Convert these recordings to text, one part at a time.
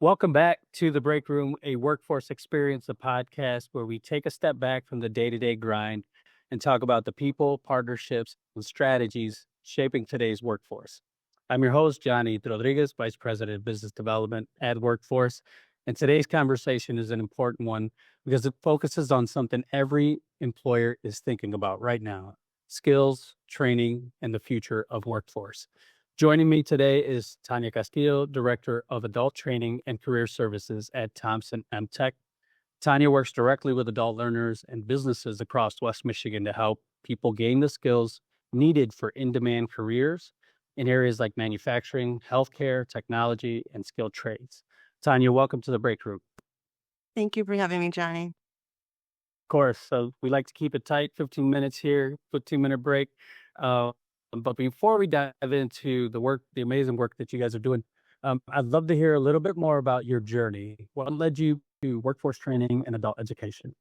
Welcome back to the Break Room, a workforce experience, a podcast where we take a step back from the day to day grind and talk about the people, partnerships, and strategies shaping today's workforce. I'm your host, Johnny Rodriguez, Vice President of Business Development at Workforce. And today's conversation is an important one because it focuses on something every employer is thinking about right now: skills, training, and the future of workforce. Joining me today is Tonia Castillo, Director of Adult Training and Career Services at Thompson M-TEC. Tonia works directly with adult learners and businesses across West Michigan to help people gain the skills needed for in-demand careers in areas like manufacturing, healthcare, technology, and skilled trades. Tonia, welcome to the Break Room. Thank you for having me, Johnny. Of course, so we like to keep it tight, 15 minutes here, 15-minute break. But before we dive into the amazing work that you guys are doing, I'd love to hear a little bit more about your journey. What led you to workforce training and adult education?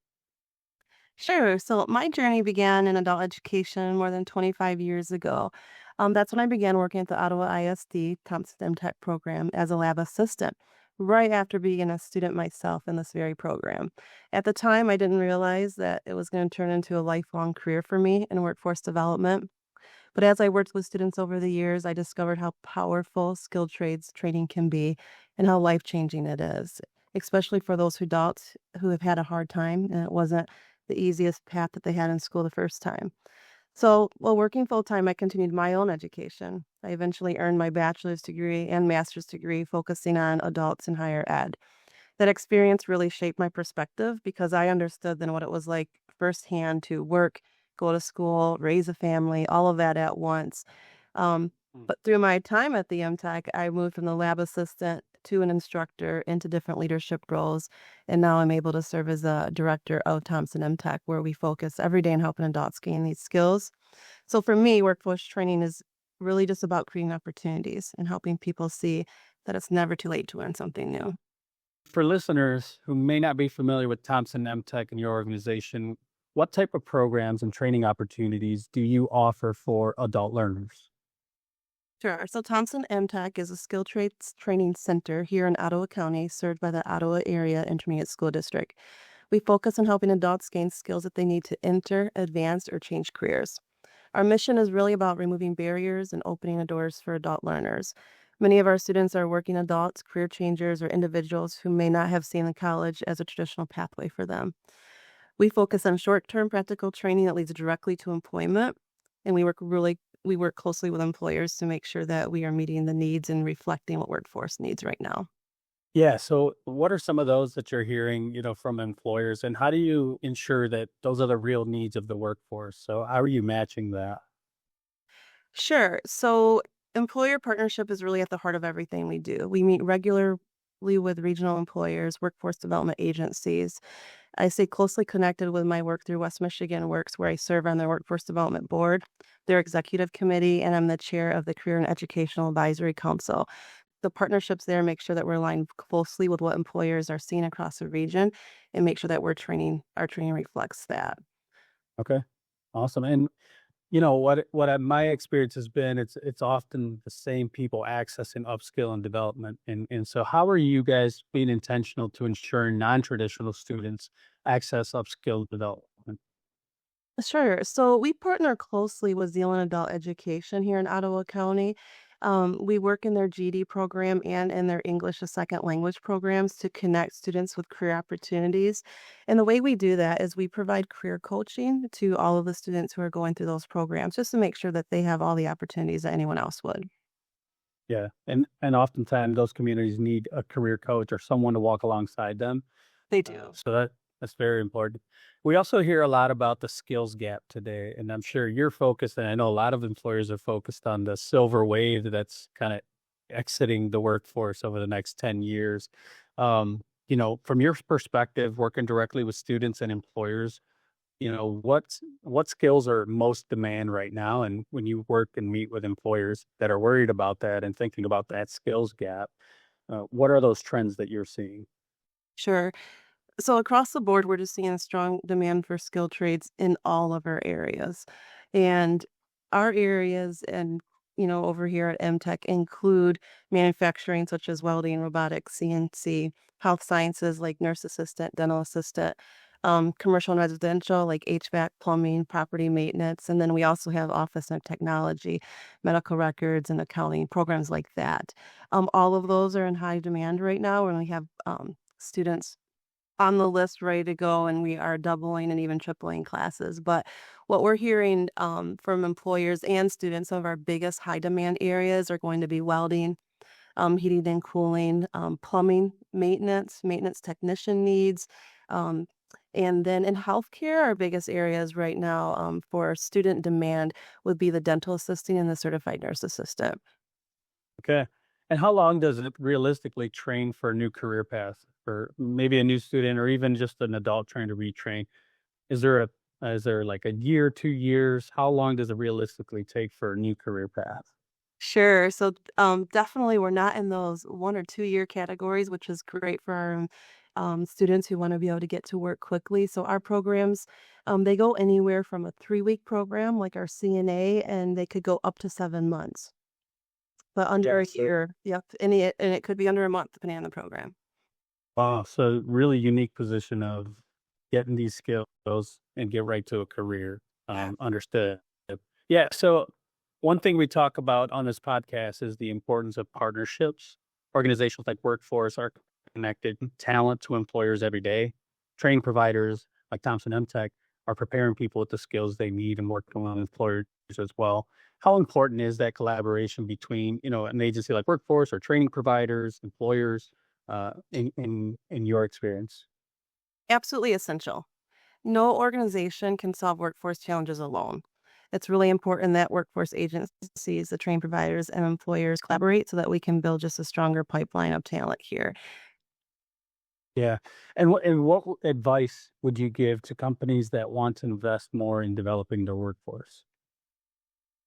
Sure. So my journey began in adult education more than 25 years ago. That's when I began working at the Ottawa ISD Thompson M-TEC program as a lab assistant, right after being a student myself in this very program. At the time, I didn't realize that it was going to turn into a lifelong career for me in workforce development. But as I worked with students over the years, I discovered how powerful skilled trades training can be and how life-changing it is, especially for those adults who have had a hard time and it wasn't the easiest path that they had in school the first time. So while working full-time, I continued my own education. I eventually earned my bachelor's degree and master's degree focusing on adults in higher ed. That experience really shaped my perspective because I understood then what it was like firsthand to work, go to school, raise a family, all of that at once. Um, Mm. but through my time at the MTech, I moved from the lab assistant to an instructor into different leadership roles. And now I'm able to serve as a director of Thompson M-TEC, where we focus every day on helping adults gain these skills. So for me, workforce training is really just about creating opportunities and helping people see that it's never too late to learn something new. For listeners who may not be familiar with Thompson M-TEC and your organization, what type of programs and training opportunities do you offer for adult learners? Sure. So Thompson M-TEC is a skill trades training center here in Ottawa County, served by the Ottawa Area Intermediate School District. We focus on helping adults gain skills that they need to enter, advance, or change careers. Our mission is really about removing barriers and opening the doors for adult learners. Many of our students are working adults, career changers, or individuals who may not have seen the college as a traditional pathway for them. We focus on short-term practical training that leads directly to employment, and we work closely with employers to make sure that we are meeting the needs and reflecting what workforce needs right now. Yeah. So what are some of those that you're hearing, from employers, and how do you ensure that those are the real needs of the workforce? So how are you matching that? Sure. So employer partnership is really at the heart of everything we do. We meet regularly with regional employers, workforce development agencies. I stay closely connected with my work through West Michigan Works, where I serve on their Workforce Development Board, their executive committee, and I'm the chair of the Career and Educational Advisory Council. The partnerships there make sure that we're aligned closely with what employers are seeing across the region and make sure that our training reflects that. Okay. Awesome. And my experience has been, it's often the same people accessing upskill and development. And so how are you guys being intentional to ensure non-traditional students access upskill development? Sure. So we partner closely with Zealand Adult Education here in Ottawa County. We work in their GD program and in their English as second language programs to connect students with career opportunities. And the way we do that is we provide career coaching to all of the students who are going through those programs just to make sure that they have all the opportunities that anyone else would. Yeah. And oftentimes those communities need a career coach or someone to walk alongside them. They do. So that's very important. We also hear a lot about the skills gap today, and I'm sure you're focused, and I know a lot of employers are focused on the silver wave that's kind of exiting the workforce over the next 10 years. From your perspective, working directly with students and employers, what skills are most demand right now? And when you work and meet with employers that are worried about that and thinking about that skills gap, what are those trends that you're seeing? Sure. So across the board, we're just seeing a strong demand for skilled trades in all of our areas. And our areas and over here at M-TEC include manufacturing such as welding, robotics, CNC, health sciences like nurse assistant, dental assistant, commercial and residential like HVAC, plumbing, property maintenance, and then we also have office and technology, medical records, and accounting programs like that. All of those are in high demand right now, and we have students on the list ready to go, and we are doubling and even tripling classes. But what we're hearing from employers and students, some of our biggest high demand areas are going to be welding, heating and cooling, plumbing, maintenance technician needs. Um, and then in healthcare, our biggest areas right now for student demand would be the dental assisting and the certified nurse assistant. Okay. And how long does it realistically train for a new career path for maybe a new student or even just an adult trying to retrain? Is there like a year, 2 years? How long does it realistically take for a new career path? Sure. So, definitely we're not in those 1 or 2 year categories, which is great for our students who want to be able to get to work quickly. So our programs, they go anywhere from a 3-week program like our CNA, and they could go up to 7 months, but under Yeah. a year. Yep. And it could be under a month depending on the program. Wow. So really unique position of getting these skills and get right to a career. Understood. Yeah. So one thing we talk about on this podcast is the importance of partnerships. Organizations like Workforce are connected talent to employers every day. Training providers like Thompson M-TEC are preparing people with the skills they need and working with employers as well. How important is that collaboration between, an agency like Workforce or training providers, employers, in your experience? Absolutely essential. No organization can solve workforce challenges alone. It's really important that workforce agencies, the train providers, and employers collaborate so that we can build just a stronger pipeline of talent here. Yeah. And advice would you give to companies that want to invest more in developing their workforce?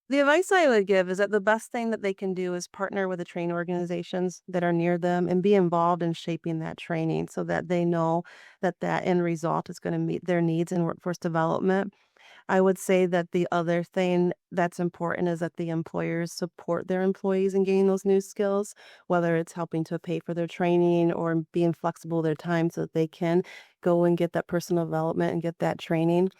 The advice I would give is that the best thing that they can do is partner with the training organizations that are near them and be involved in shaping that training so that they know that that end result is going to meet their needs in workforce development. I would say that the other thing that's important is that the employers support their employees in gaining those new skills, whether it's helping to pay for their training or being flexible with their time so that they can go and get that personal development and get that training.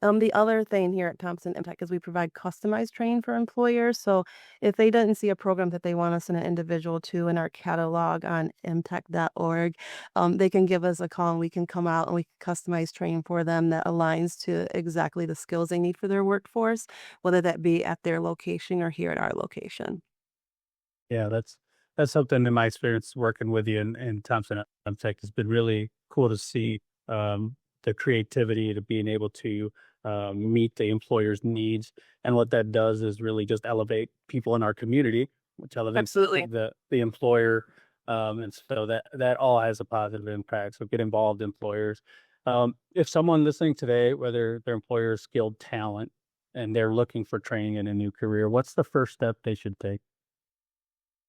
The other thing here at Thompson M-TEC is we provide customized training for employers. So if they didn't see a program that they want to send an individual to in our catalog on mtech.org, they can give us a call and we can come out and we can customize training for them that aligns to exactly the skills they need for their workforce, whether that be at their location or here at our location. Yeah, that's something in my experience working with you and Thompson M-TEC has been really cool to see the creativity to being able to meet the employer's needs. And what that does is really just elevate people in our community, which elevates Absolutely. the employer. And so that all has a positive impact. So get involved, employers. If someone listening today, whether their employer is skilled talent and they're looking for training in a new career, what's the first step they should take?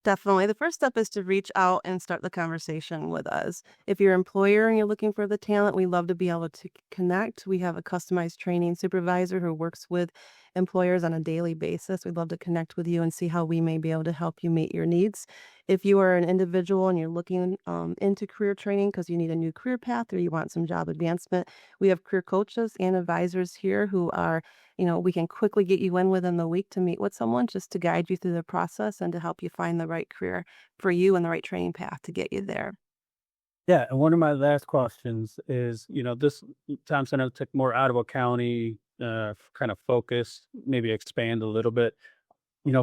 Definitely. The first step is to reach out and start the conversation with us. If you're an employer and you're looking for the talent, we love to be able to connect. We have a customized training supervisor who works with employers on a daily basis. We'd love to connect with you and see how we may be able to help you meet your needs. If you are an individual and you're looking into career training because you need a new career path or you want some job advancement, we have career coaches and advisors here who are we can quickly get you in within the week to meet with someone just to guide you through the process and to help you find the right career for you and the right training path to get you there. Yeah, and one of my last questions is, this Thompson took more Ottawa County kind of focus, maybe expand a little bit.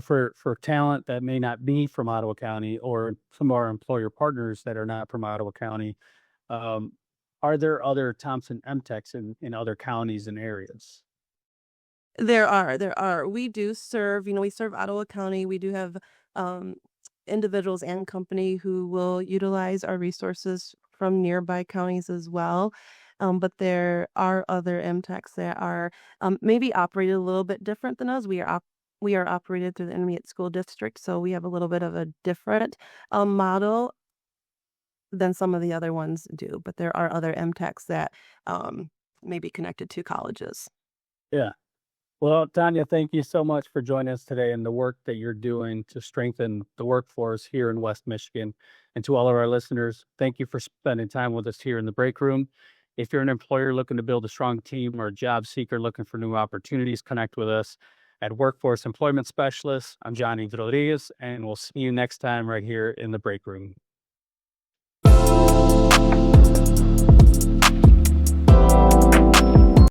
For talent that may not be from Ottawa County or some of our employer partners that are not from Ottawa County, um, are there other Thompson M-TECs in other counties and areas? There are. We do serve, we serve Ottawa County. We do have um, individuals and company who will utilize our resources from nearby counties as well. But there are other MTechs that are maybe operated a little bit different than us. We are operated through the Intermediate School District, so we have a little bit of a different model than some of the other ones do. But there are other MTechs that may be connected to colleges. Yeah. Well, Tanya, thank you so much for joining us today and the work that you're doing to strengthen the workforce here in West Michigan. And to all of our listeners, thank you for spending time with us here in the break room. If you're an employer looking to build a strong team or a job seeker looking for new opportunities, connect with us at Workforce Employment Specialists. I'm Johnny Rodriguez, and we'll see you next time right here in the break room.